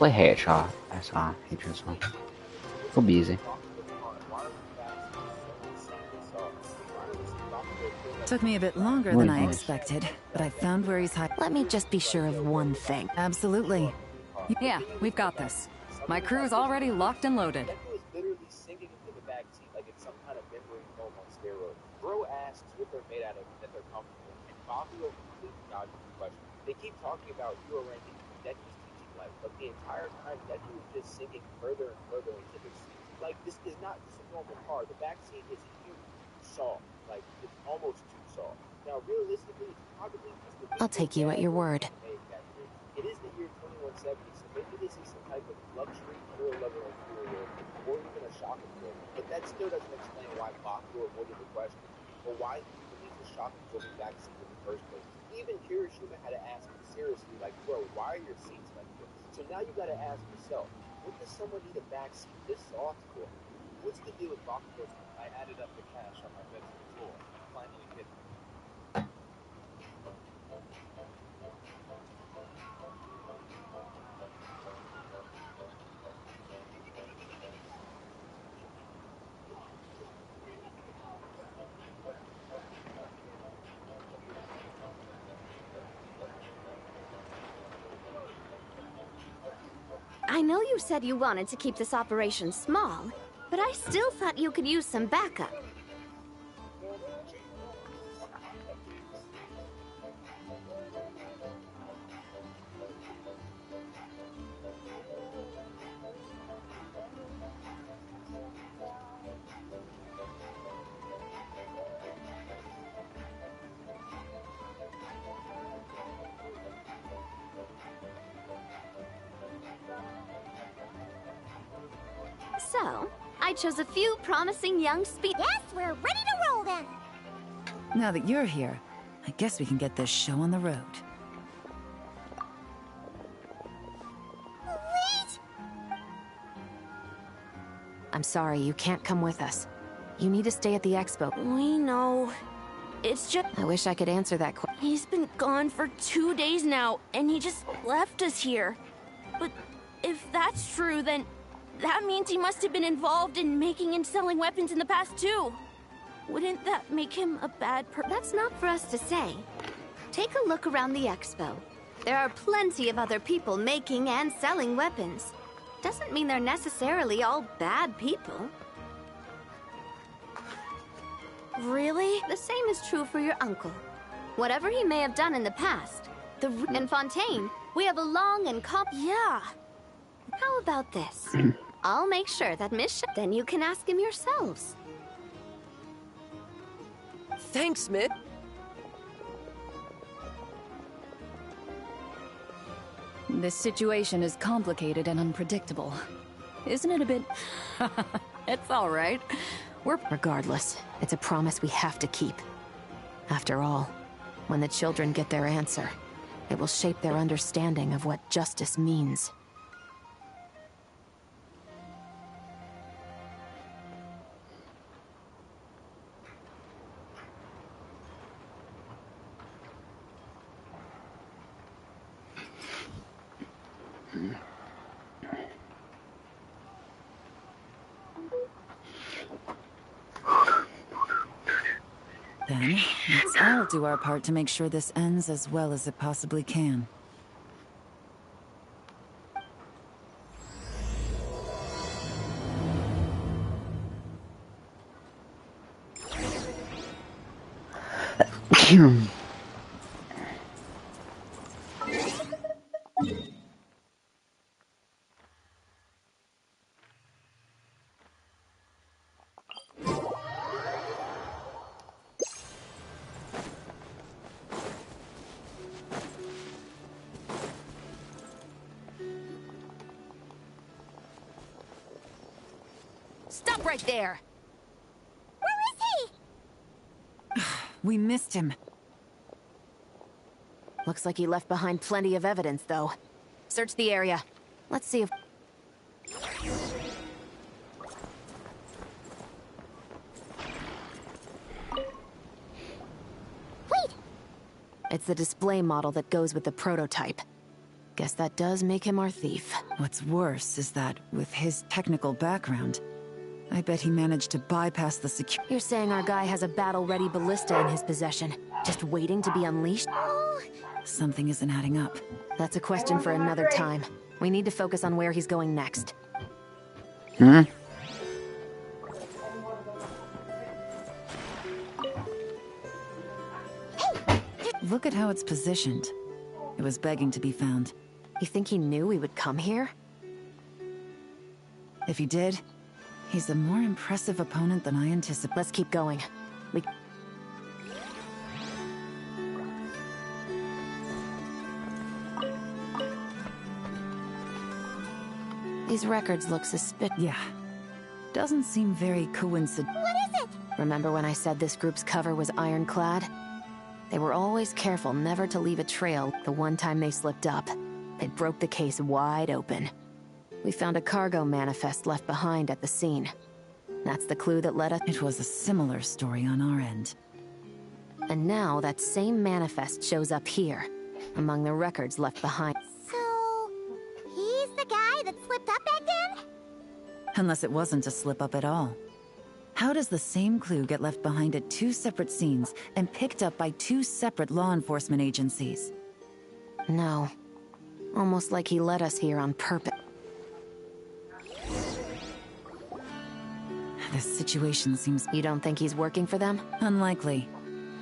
Foi headshot. I saw. He just saw. Go busy. Took me a bit longer than I expected, but I found where he's hiding. Let me just be sure of one thing. Absolutely. Yeah, we've got this. My crew's already locked and loaded. Deku is literally sinking into the backseat like it's some kind of memory foam on steroids. Bro asks what they're made out of and that they're comfortable, and Bakugo completely dodges the question. They keep talking about hero ranking and Deku's teaching life, but the entire time Deku is just sinking further and further into this. Like, this is not just a normal car. The backseat is huge, soft, like it's almost too soft. Now, realistically, it's probably just the I'll take you at your word. It is the year 2170, so maybe this is some type of luxury hero level inferior, or even a shock absorber. But that still doesn't explain why Bakugo avoided the question, or why he even needs a shock absorbing backseat in the first place. Even Kirishima had to ask him seriously, like, bro, why are your seats like this? So now you gotta ask yourself, what does someone need a backseat this soft for? What's the deal with Bakugo's? I added up the cash on my bedroom floor and finally hit it. I know you said you wanted to keep this operation small, but I still thought you could use some backup. So, I chose a few promising young speed. Yes, we're ready to roll then. Now that you're here, I guess we can get this show on the road. Wait! I'm sorry, you can't come with us. You need to stay at the expo. We know. It's just... I wish I could answer that question. He's been gone for 2 days now, and he just left us here. But if that's true, then that means he must have been involved in making and selling weapons in the past, too. Wouldn't that make him a bad person? That's not for us to say. Take a look around the expo. There are plenty of other people making and selling weapons. Doesn't mean they're necessarily all bad people. Really? The same is true for your uncle. Whatever he may have done in the past, in Fontaine, we have a long and Yeah. How about this? I'll make sure that then you can ask him yourselves. Thanks, Mitt. This situation is complicated and unpredictable. Isn't it a bit... It's all right. Regardless, it's a promise we have to keep. After all, when the children get their answer, it will shape their understanding of what justice means. Then, let's all do our part to make sure this ends as well as it possibly can. Stop right there! Where is he? We missed him. Looks like he left behind plenty of evidence, though. Search the area. Let's see if... Wait! It's the display model that goes with the prototype. Guess that does make him our thief. What's worse is that, with his technical background, I bet he managed to bypass the security. You're saying our guy has a battle-ready ballista in his possession, just waiting to be unleashed? Something isn't adding up. That's a question for another time. We need to focus on where he's going next. Hmm? Look at how it's positioned. It was begging to be found. You think he knew we would come here? If he did, he's a more impressive opponent than I anticipated. Let's keep going. These records look suspicious. Yeah. Doesn't seem very coincidental. What is it? Remember when I said this group's cover was ironclad? They were always careful never to leave a trail. The one time they slipped up, they broke the case wide open. We found a cargo manifest left behind at the scene. That's the clue that led us. It was a similar story on our end. And now that same manifest shows up here, among the records left behind. So, he's the guy that slipped up back then? Unless it wasn't a slip-up at all. How does the same clue get left behind at two separate scenes and picked up by two separate law enforcement agencies? No. Almost like he led us here on purpose. This situation seems... You don't think he's working for them? unlikely.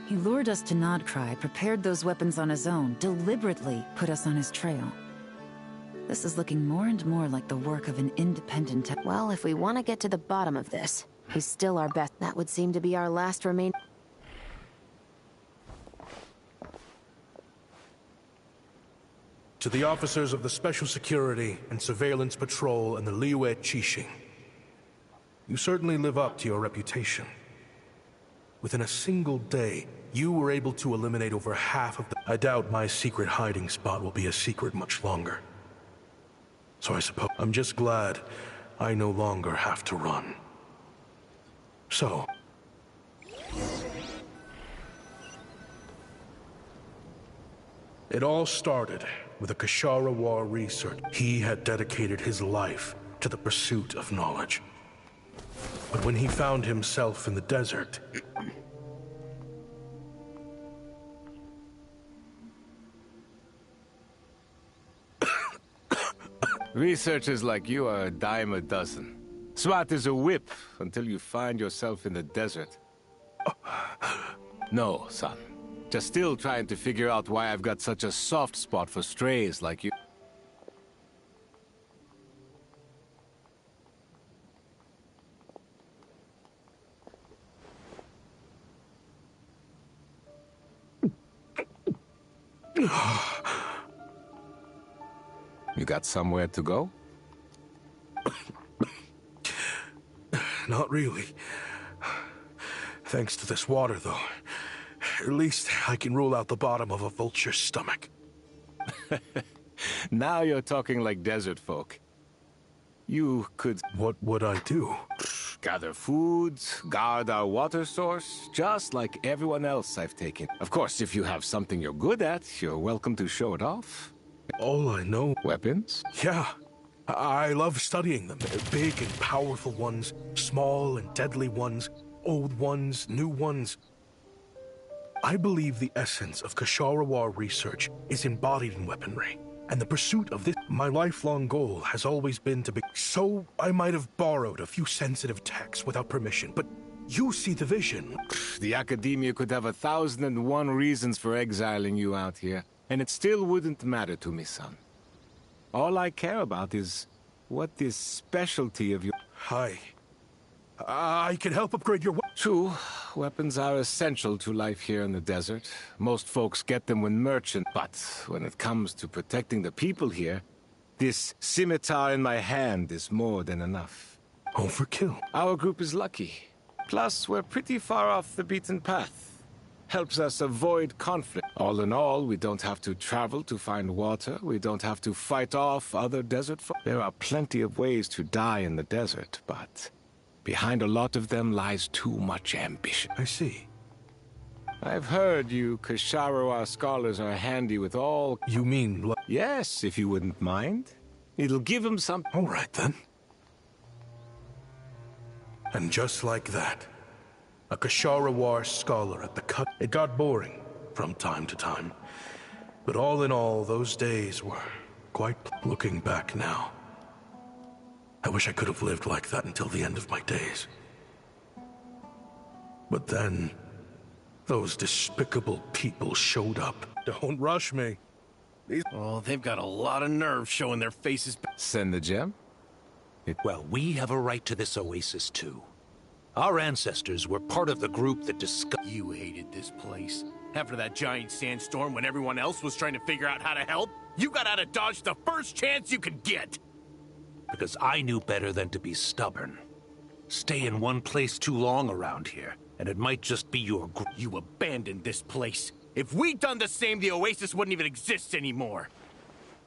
He lured us to Nodcry, prepared those weapons on his own, deliberately put us on his trail. This is looking more and more like the work of an independent... Well, if we want to get to the bottom of this, he's still our best. That would seem to be our last remain... To the officers of the Special Security and Surveillance Patrol and the Liyue Qixing, you certainly live up to your reputation. Within a single day, you were able to eliminate over half of the... I doubt my secret hiding spot will be a secret much longer. So I suppose I'm just glad I no longer have to run. So... It all started with a Kashara War research. He had dedicated his life to the pursuit of knowledge. But when he found himself in the desert... Researchers like you are a dime a dozen. Smart as a whip until you find yourself in the desert. No, son. Just still trying to figure out why I've got such a soft spot for strays like you. You got somewhere to go? Not really. Thanks to this water, though. At least I can rule out the bottom of a vulture's stomach. Now you're talking like desert folk. You could... What would I do? Gather food, guard our water source, just like everyone else I've taken. Of course, if you have something you're good at, you're welcome to show it off. All I know... Weapons? Yeah. I love studying them. Big and powerful ones, small and deadly ones, old ones, new ones. I believe the essence of Kashara War research is embodied in weaponry, and the pursuit of this, my lifelong goal, has always been to be... So I might have borrowed a few sensitive texts without permission, but you see the vision. The Academia could have 1,001 reasons for exiling you out here, and it still wouldn't matter to me, son. All I care about is what this specialty of your... Hi. I can help upgrade your... True, weapons are essential to life here in the desert. Most folks get them when merchant, but when it comes to protecting the people here, this scimitar in my hand is more than enough. Overkill. Our group is lucky. Plus, we're pretty far off the beaten path. Helps us avoid conflict. All in all, we don't have to travel to find water. We don't have to fight off other desert folk. There are plenty of ways to die in the desert, but... behind a lot of them lies too much ambition. I see. I've heard you Kashara scholars are handy with all... You mean... Yes, if you wouldn't mind. It'll give him some... All right, then. And just like that, a Kashara War scholar at the cut. It got boring from time to time. But all in all, those days were quite... Looking back now, I wish I could have lived like that until the end of my days. But then, those despicable people showed up. Don't rush me. Oh, they've got a lot of nerve showing their faces. Send the gem? Well, we have a right to this oasis, too. Our ancestors were part of the group that discovered... You hated this place. After that giant sandstorm when everyone else was trying to figure out how to help, you got out of Dodge the first chance you could get! Because I knew better than to be stubborn. Stay in one place too long around here, and it might just be your... You abandoned this place. If we'd done the same, the Oasis wouldn't even exist anymore.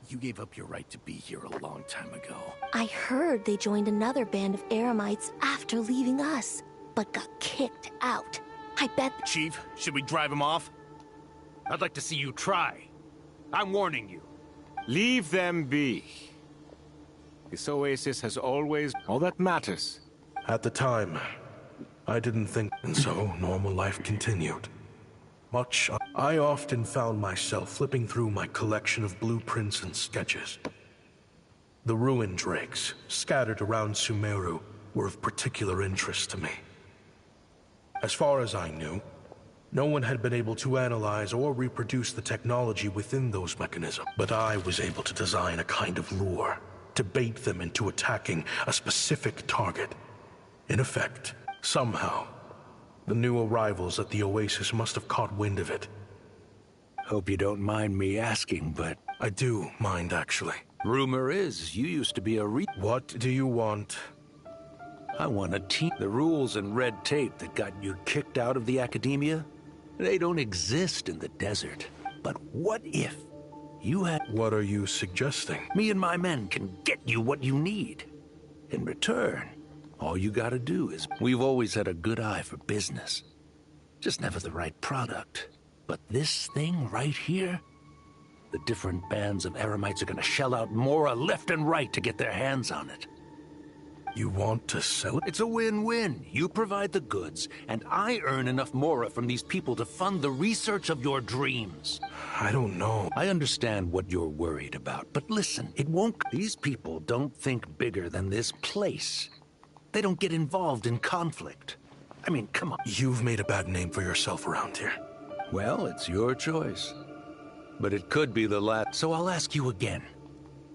You gave up your right to be here a long time ago. I heard they joined another band of Eremites after leaving us, but got kicked out. I bet... Chief, should we drive him off? I'd like to see you try. I'm warning you. Leave them be. This oasis has always... all that matters. At the time, I didn't think... And so, normal life continued. I often found myself flipping through my collection of blueprints and sketches. The ruin drakes, scattered around Sumeru, were of particular interest to me. As far as I knew, no one had been able to analyze or reproduce the technology within those mechanisms. But I was able to design a kind of lure to bait them into attacking a specific target. In effect, somehow, the new arrivals at the Oasis must have caught wind of it. Hope you don't mind me asking, but... I do mind, actually. Rumor is, you used to be a What do you want? I want a team. The rules and red tape that got you kicked out of the academia, they don't exist in the desert. But what if you had... What are you suggesting? Me and my men can get you what you need. In return, all you gotta do is... We've always had a good eye for business. Just never the right product. But this thing right here, the different bands of Eremites are gonna shell out Mora left and right to get their hands on it. You want to sell it? It's a win-win. You provide the goods, and I earn enough Mora from these people to fund the research of your dreams. I don't know. I understand what you're worried about, but listen, it won't... These people don't think bigger than this place. They don't get involved in conflict. I mean, come on. You've made a bad name for yourself around here. Well, it's your choice. But it could be the last. So I'll ask you again.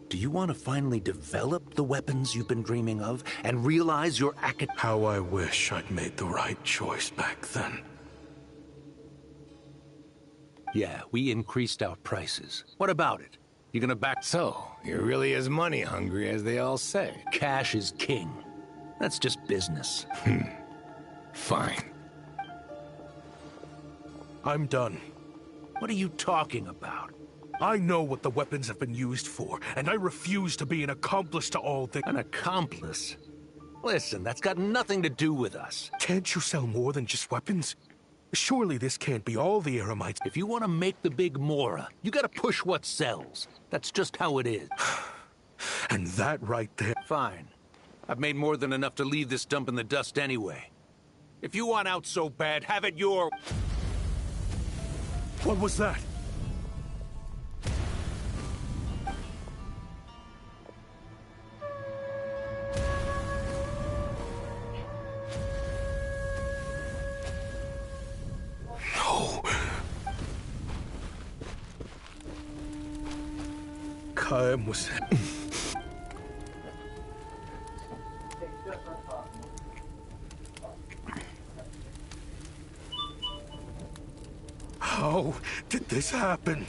Do you want to finally develop the weapons you've been dreaming of and realize your How I wish I'd made the right choice back then. Yeah, we increased our prices. What about it? You gonna back... So, you're really as money hungry as they all say. Cash is king. That's just business. Fine. I'm done. What are you talking about? I know what the weapons have been used for, and I refuse to be an accomplice to all this. An accomplice? Listen, that's got nothing to do with us. Can't you sell more than just weapons? Surely this can't be all the Eremites. If you want to make the big Mora, you gotta push what sells. That's just how it is. And that right there... Fine. I've made more than enough to leave this dump in the dust anyway. If you want out so bad, have it your... What was that? No. Kaim was... How did this happen?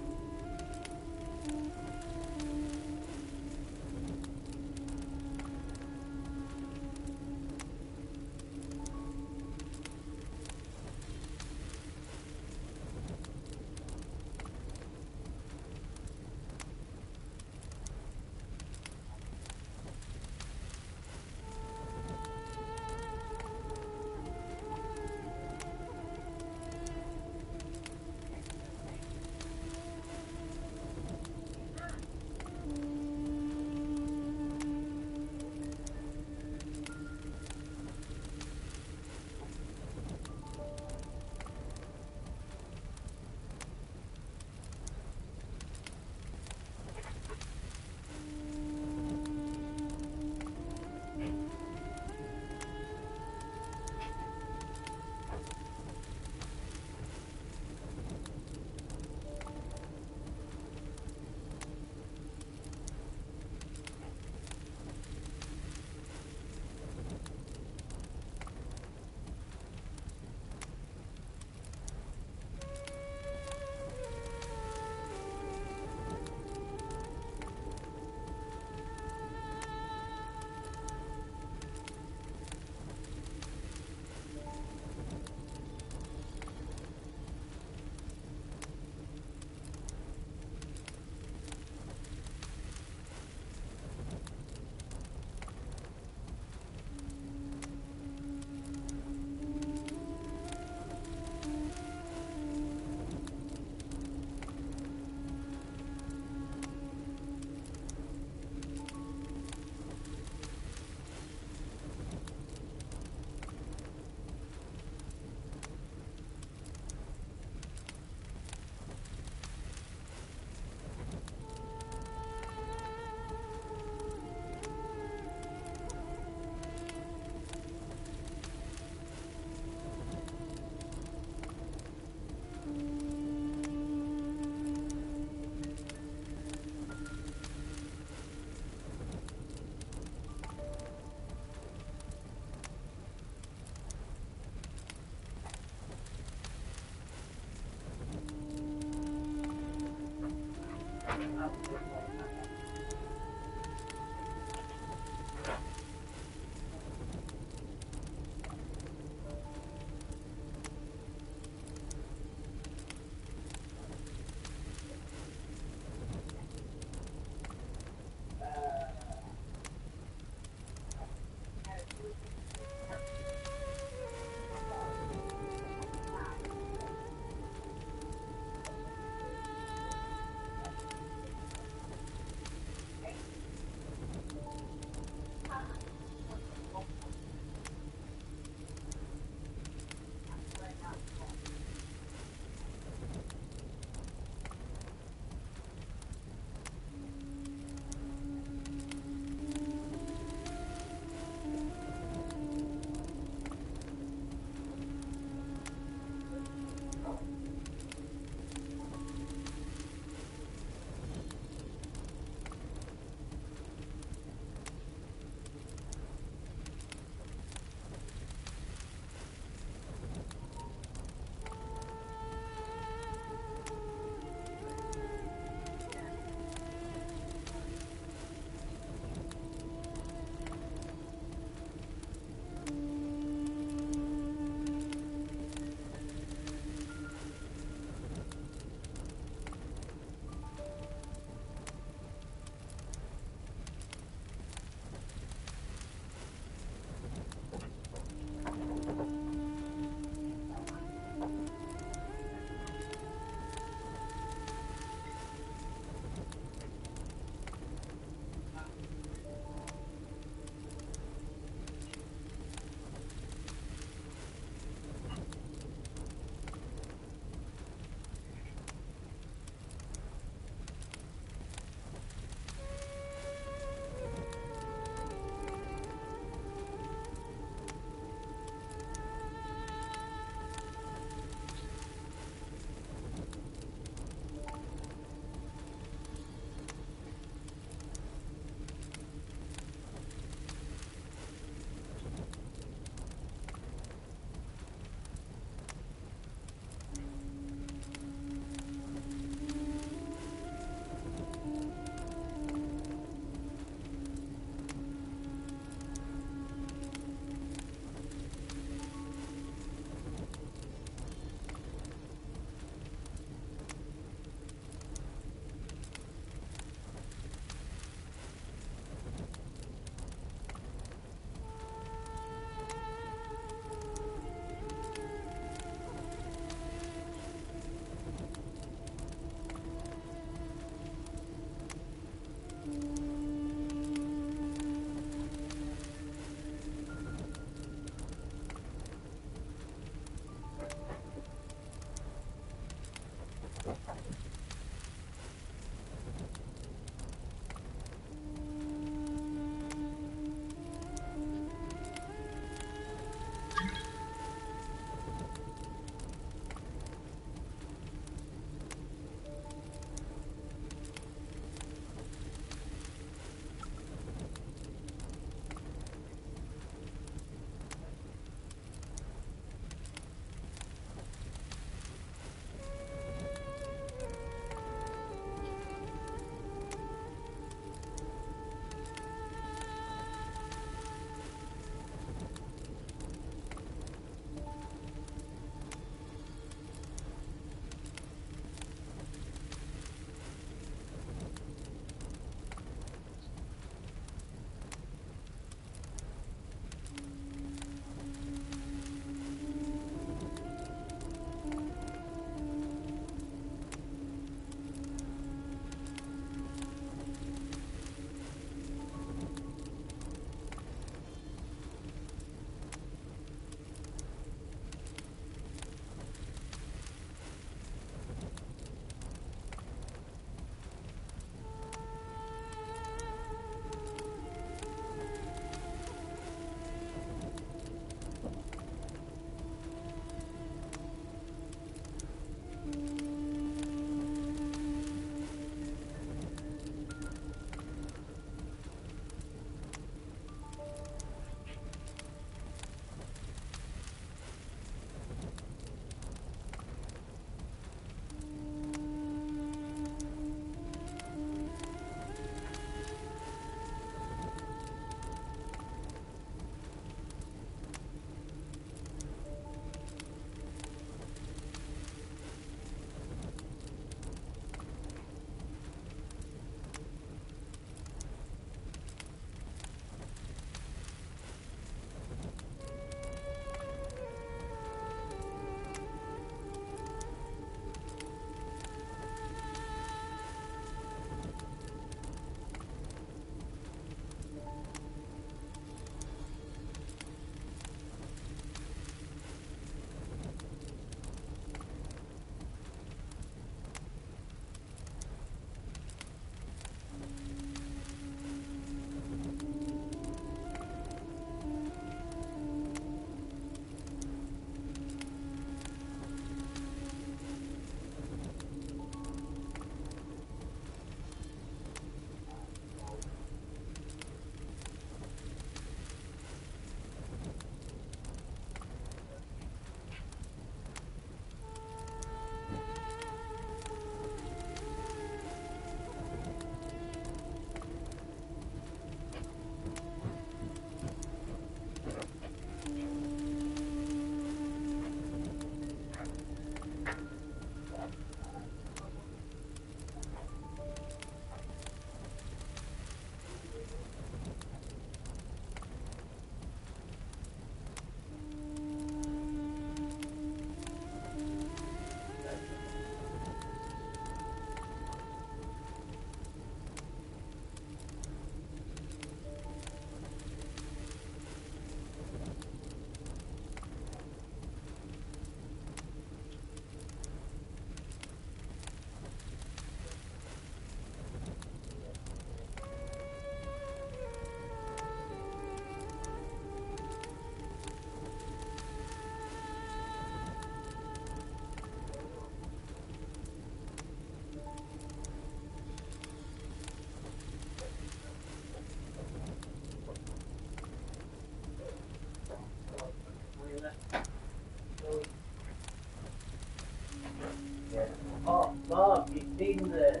Yeah. Oh, Mom, you've seen the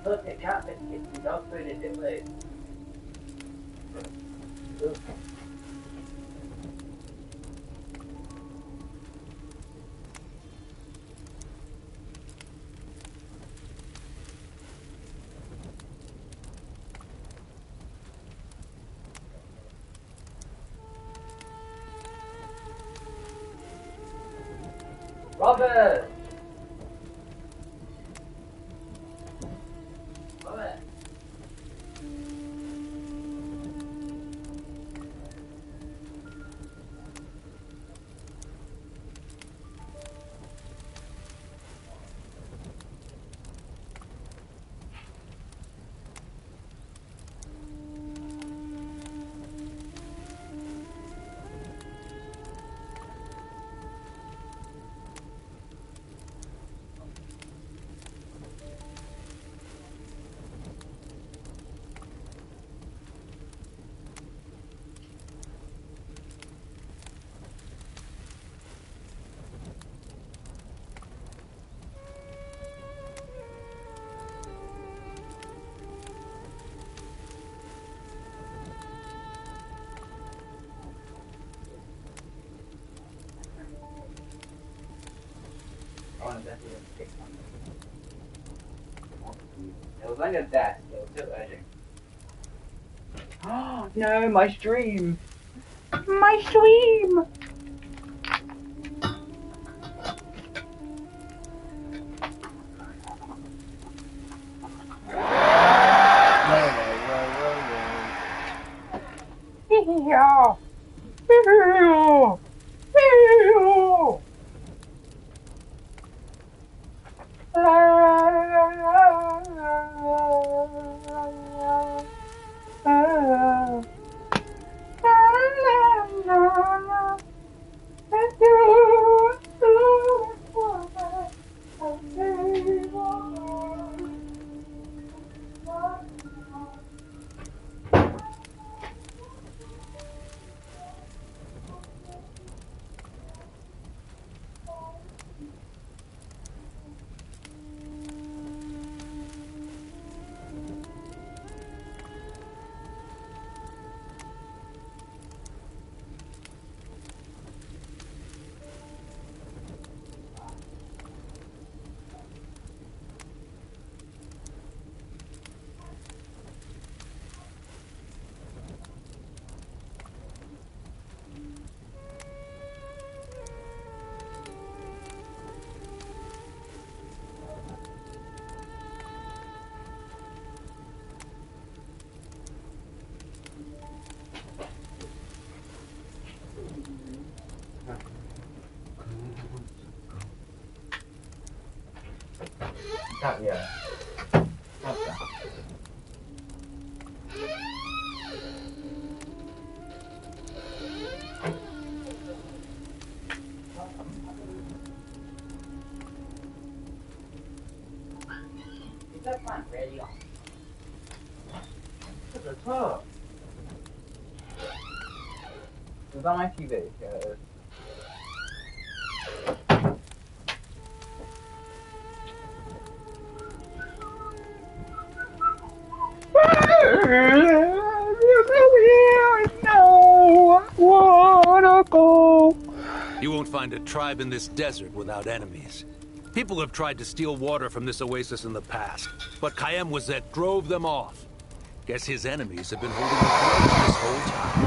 perfect cat biscuits and dog food in Italy. Robert! Robert! I want to bet you didn't pick something. It was on your desk, it was too urgent. Oh no, my stream! My stream! Yeah. Yeah. Okay. Is that plant ready on? Look at the top. It was on my TV. Yeah. You won't find a tribe in this desert without enemies. People have tried to steal water from this oasis in the past, but Kayem drove them off. Guess his enemies have been holding a grudge this whole time.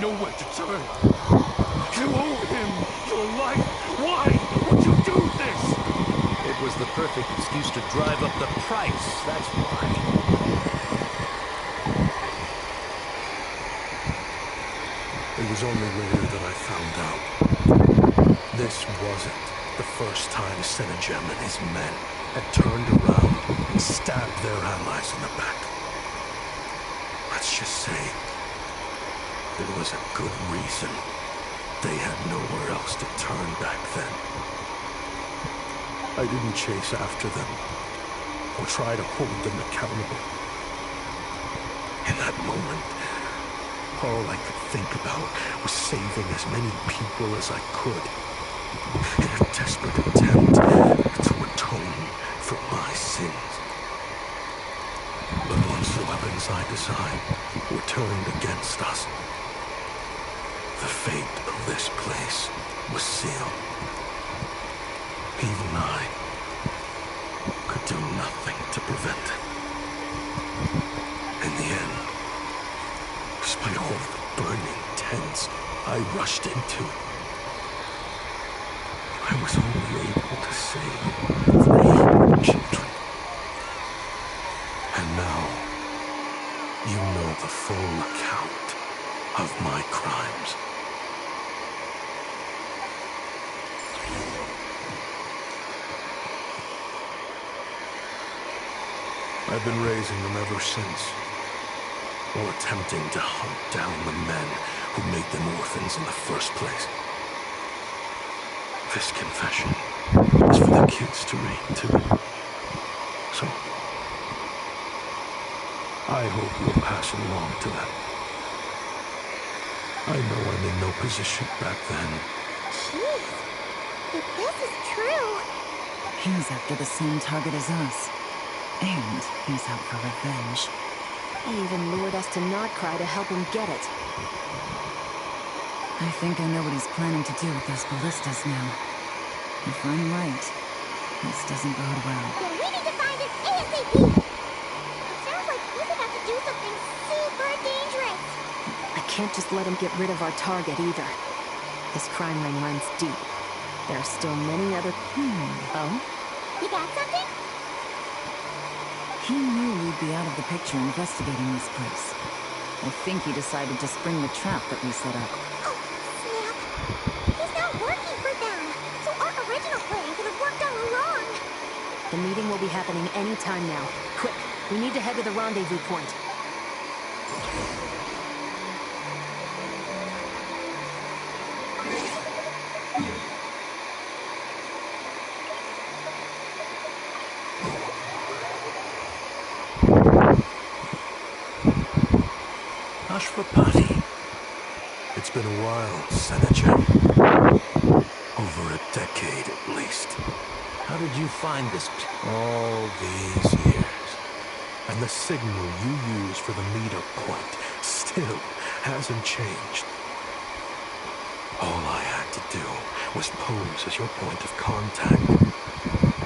Nowhere to turn. You owe him your life. Why would you do this? It was the perfect excuse to drive up the price, that's why. It was only later that I found out. This wasn't the first time Senegem and his men had turned around and stabbed their allies in the back. Let's just say There was a good reason. They had nowhere else to turn back then. I didn't chase after them, or try to hold them accountable. In that moment, all I could think about was saving as many people as I could, in a desperate attempt to atone for my sins. But once the weapons I designed were turned against us, the fate of this place was sealed. Even I could do nothing to prevent it. In the end, despite all the burning tents I rushed into, I was only able to save 3 children. And now, you know the full account of my crimes. I've been raising them ever since, while attempting to hunt down the men who made them orphans in the first place. This confession is for the kids to read, too. So, I hope you'll pass it along to them. I know I'm in no position back then. Jeez, if this is true... He's after the same target as us. And he's out for revenge. He even lured us to Nodcry to help him get it. I think I know what he's planning to do with those ballistas now. If I'm right, this doesn't bode well. Then we need to find it ASAP! It sounds like he's about to do something super dangerous! I can't just let him get rid of our target either. His crime ring runs deep. There are still many other... Oh? You got something? He knew we'd be out of the picture investigating this place. I think he decided to spring the trap that we set up. Oh, snap! He's not working for them! So our original plan could have worked all along! The meeting will be happening any time now. Quick, we need to head to the rendezvous point. Ashwapati. It's been a while, Senator. Over a decade at least. How did you find this? All these years. And the signal you use for the meetup point still hasn't changed. All I had to do was pose as your point of contact.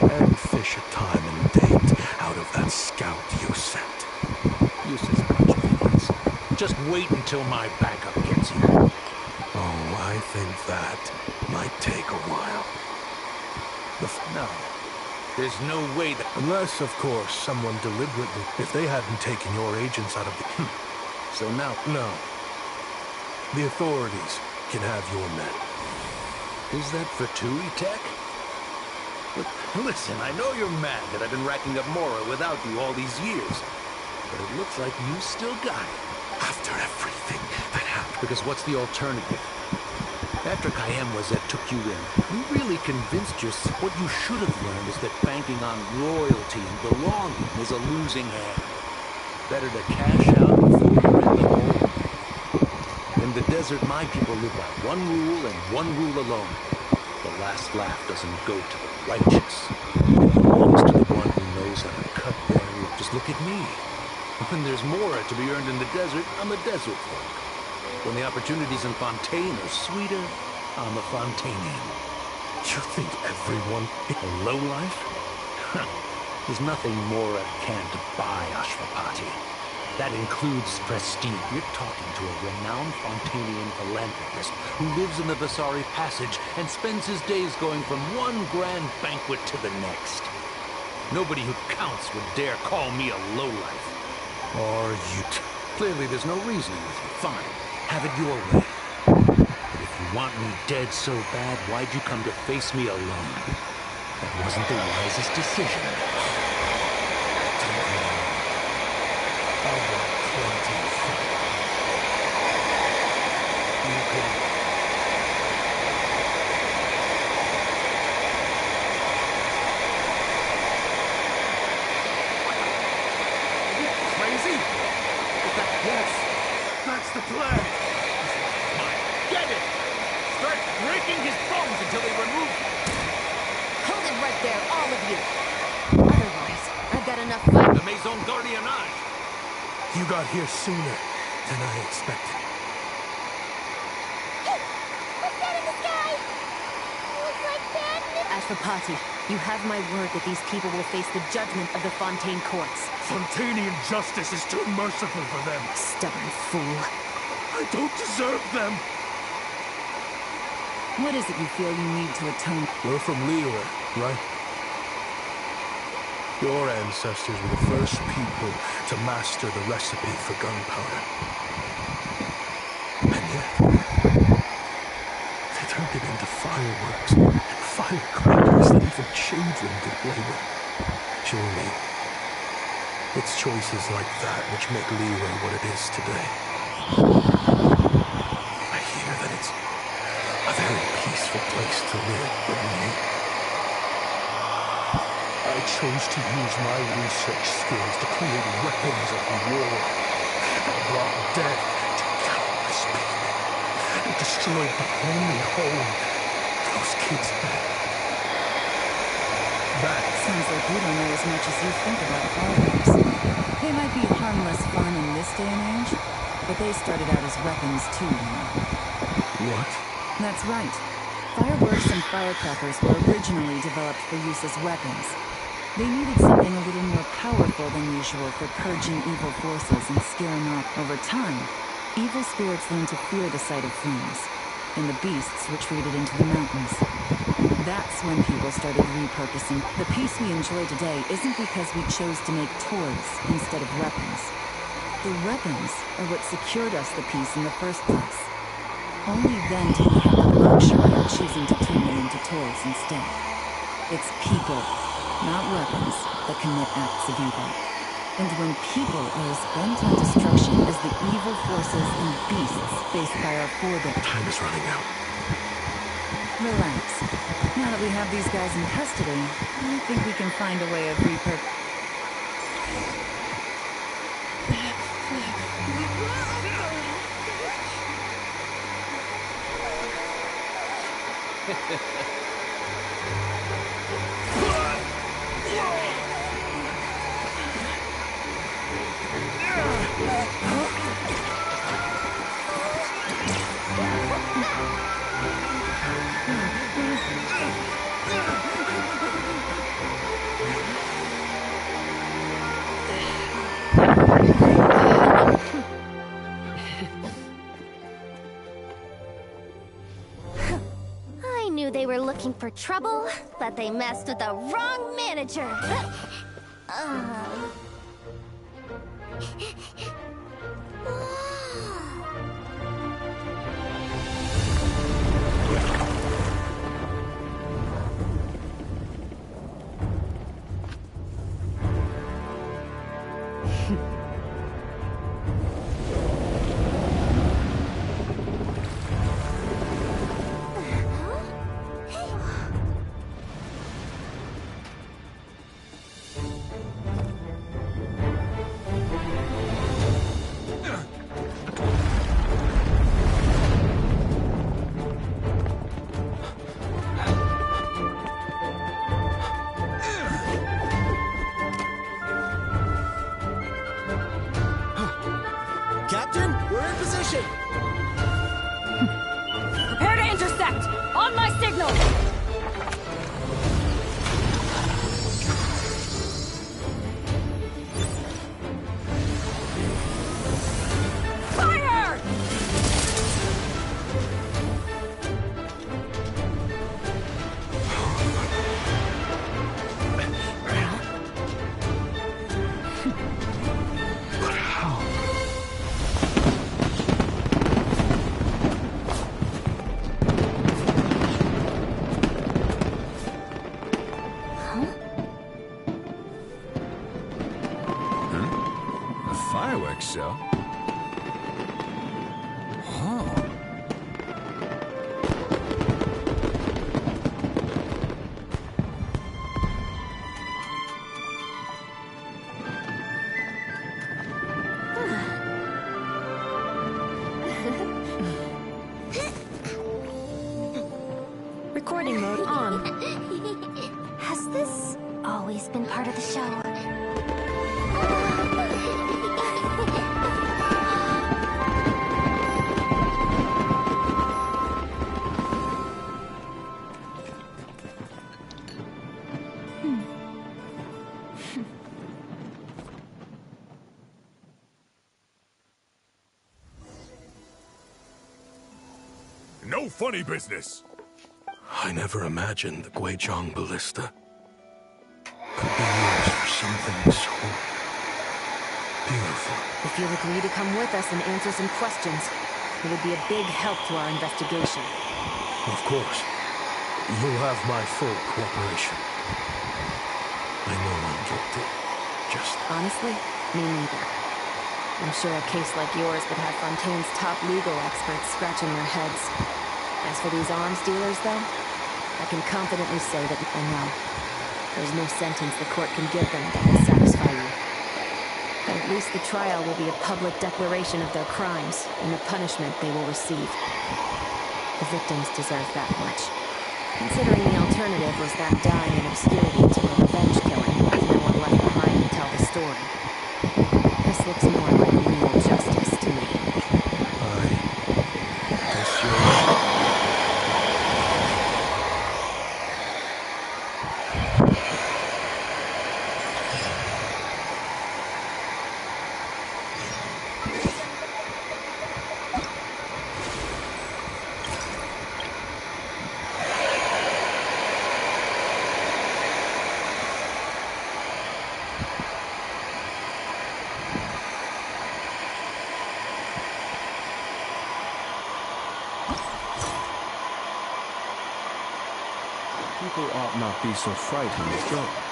And fish a time and date out of that scout you sent. Useless bunch of idiots. Just wait until my backup gets here. Oh, I think that might take a while. No. There's no way that... Unless, of course, someone deliberately... If they hadn't taken your agents out of the... So now... No. The authorities can have your men. Is that for Tui Tech? But listen, I know you're mad that I've been racking up Mora without you all these years. But it looks like you still got it. After everything that happened. Because what's the alternative? After Kayem was that took you in, you really convinced yourself what you should have learned is that banking on royalty and belonging is a losing hand. Better to cash out before you're in the hole. In the desert, my people live by one rule and one rule alone. The last laugh doesn't go to the righteous. It belongs to the one who knows how to cut their rope. Just look at me. When there's Mora to be earned in the desert, I'm a desert folk. When the opportunities in Fontaine are sweeter, I'm a Fontainian. You think everyone... A lowlife? There's nothing Mora can't buy, Ashwapati. That includes prestige. You're talking to a renowned Fontainian philanthropist who lives in the Vasari Passage and spends his days going from one grand banquet to the next. Nobody who counts would dare call me a lowlife. Or you... Clearly there's no reasoning with you. Fine. Have it your way. But if you want me dead so bad, why'd you come to face me alone? That wasn't the wisest decision. That's the plan! Get it! Start breaking his bones until they remove them! Hold it right there, all of you! Otherwise, I've got enough fight. The Maison Gardiennage! You got here sooner than I expected. What's that in the sky? Looks like bad news. Ashvapati, you have my word that these people will face the judgment of the Fontaine courts. Fontanian justice is too merciful for them. Stubborn fool. I don't deserve them. What is it you feel you need to atone? We're from Liyue, right? Your ancestors were the first people to master the recipe for gunpowder. And yet, they turned it into fireworks and firecrackers that even children could play with. Surely, it's choices like that which make Liyue what it is today. I hear that it's a very peaceful place to live, but me, I chose to use my research skills to create weapons of war that brought death to countless people and destroyed the only home those kids had. That Sounds like you don't know as much as you think about fireworks. They might be harmless fun in this day and age, but they started out as weapons too, you know. What? That's right. Fireworks and firecrackers were originally developed for use as weapons. They needed something a little more powerful than usual for purging evil forces and scaring off. Over time, evil spirits learned to fear the sight of flames, and the beasts retreated into the mountains. That's when people started repurposing. The peace we enjoy today isn't because we chose to make toys instead of weapons. The weapons are what secured us the peace in the first place. Only then did we have the luxury of choosing to turn them into toys instead. It's people, not weapons, that commit acts of evil. And when people are as bent on destruction as the evil forces and beasts faced by our forebears... Time is running out. Relax. Now that we have these guys in custody, I think we can find a way of I knew they were looking for trouble, but they messed with the wrong manager. Captain, we're in position! Prepare to intercept! On my signal! Fire! But how? recording mode on. Has this always been part of the show? No funny business! I never imagined the Guizhong ballista could be used for something so beautiful. If you'll agree to come with us and answer some questions, it would be a big help to our investigation. Of course. You'll have my full cooperation. I know I'm guilty. Just... Honestly, me neither. I'm sure a case like yours would have Fontaine's top legal experts scratching their heads. As for these arms dealers, though, I can confidently say that I know. There's no sentence the court can give them that will satisfy you. But at least the trial will be a public declaration of their crimes and the punishment they will receive. The victims deserve that much. Considering the alternative was them dying in obscurity to a revenge killing, with no one left behind to tell the story. This looks more like real justice to me. I guess you're right. People ought not be so frightened, don't they?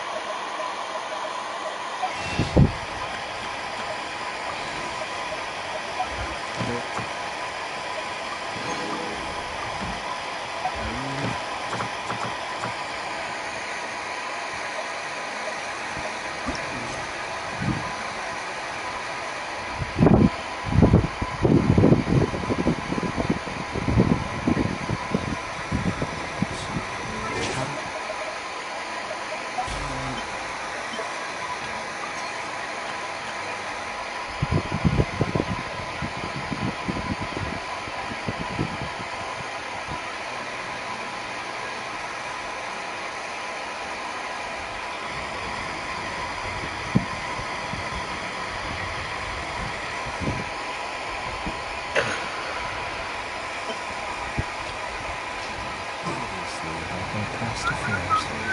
Past affairs.